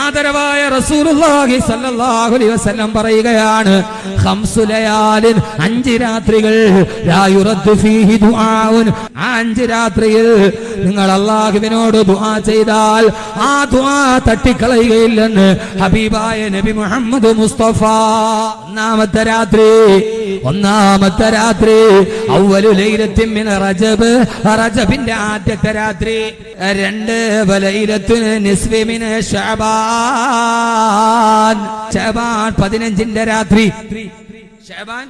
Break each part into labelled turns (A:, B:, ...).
A: ആദരവായ റസൂലുള്ളാഹി സ്വല്ലല്ലാഹു അലൈഹി വസല്ലം പറയുകയാണ്, ഖംസു ലയാലിൻ, 5 രാത്രികൾ, ലാ യുറദ്ദു ഫീഹി ദുആഉൻ, ആ 5 രാത്രിയിൽ നിങ്ങൾ അല്ലാഹുവിനോട് ദുആ ചെയ്താൽ ആ ദുആ തട്ടിക്കളയുകയില്ലെന്ന് ഹബീബായ നബി മുഹമ്മദ് മുസ്തഫ. ഒന്നാമത്തെ രാത്രി അവ്വലു ലൈലത്തിൻ മിൻ റജബ്, റജബിന്റെ ആദ്യത്തെ രാത്രി. 2 വലൈലത്തുൻ നിസ്ഫി മിൻ ശഅബാൻ, ശഅബാൻ 15ന്റെ രാത്രി. ശഅബാൻ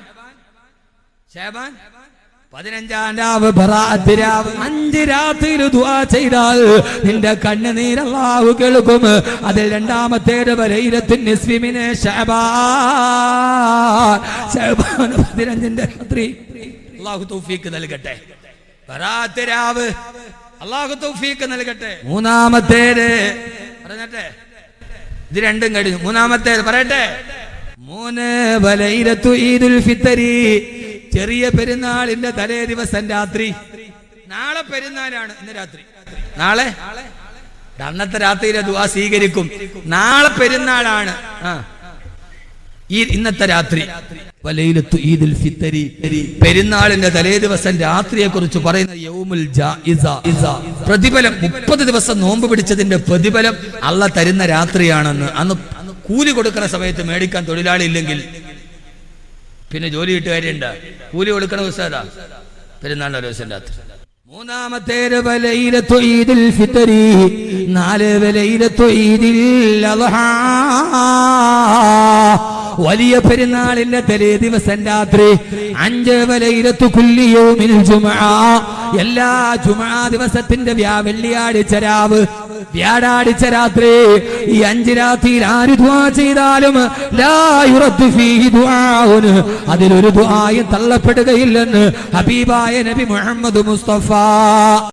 A: 15-ാം രാവ്, ബറാഅത്ത് രാവ്. 5 രാത്രിയിൽ ദുആ ചെയ്താൽ നിന്റെ കണ്ണുനീർ അല്ലാഹു കേൾക്കും. അതിൽ 2-ാമത്തേത് വലൈലത്തുൻ നിസ്ഫി മിൻ ശഅബാൻ, ശഅബാൻ 15ന്റെ രാത്രി. അല്ലാഹു തൗഫീഖ് നൽകട്ടെ. ബറാഅത്ത് രാവ് അല്ലാഹു തൗഫീഖ് നൽകട്ടെ. 3-ാമത്തേത് പറഞ്ഞട്ടെ, ഇത് 2ഉം കഴിഞ്ഞു. 3-ാമത്തേത് പറയട്ടെ. 3 വലൈലത്തു ഈദുൽ ഫിത്രി, ചെറിയ പെരുന്നാളിന്റെ തലേ ദിവസം രാത്രി. നാളെ പെരുന്നാളാണ്, ഇന്ന് രാത്രി. നാളെ അന്നത്തെ രാത്രിയിലെ ദുആ സ്വീകരിക്കും. നാളെ പെരുന്നാളാണ്, ഇന്നത്തെ രാത്രി. വലൈലത്തു ഈദുൽ ഫിത്രി, പെരുന്നാളിന്റെ തലേ ദിവസം രാത്രിയെ കുറിച്ച് പറയുന്ന യൗമുൽ ജായിസ, പ്രതിഫലം 30 ദിവസം നോമ്പ് പിടിച്ചതിന്റെ പ്രതിഫലം അള്ളാഹ് തരുന്ന രാത്രിയാണെന്ന്. അന്ന് കൂലി കൊടുക്കുന്ന സമയത്ത് മേടിക്കാൻ തൊഴിലാളി ഇല്ലെങ്കിൽ പിന്നെ ജോലി കിട്ടുകാരുണ്ട്. കൂലി കൊടുക്കണ ദിവസം ഏതാ? പെരുന്നാളിന്റെ ദിവസം രാത്രി. 3-ാമത്തേത് വലൈലത്തു ഈദുൽ ഫിത്രി, 4 വലൈലത്തു ഈദിൽ അദ്ഹാ, വലിയ പെരുന്നാളിന്റെ തലേ ദിവസം രാത്രി. 5 വലൈലത്തു കുല്ലി യൗമിൽ ജുമുഅ, എല്ലാ ജുമുഅ ദിവസത്തിന്റെ വെള്ളിയാഴ്ച രാവ്, വ്യാഴാഴ്ച രാത്രി. ഈ 5 രാത്രിയിൽ ആര് ദുആ ചെയ്താലും ലാ യുറദ്ദു ഫീഹി ദുആഉൻ, അതിലൊരു ദുആയും തള്ളപ്പെടുകയില്ലെന്ന് ഹബീബായ നബി മുഹമ്മദ് മുസ്തഫ.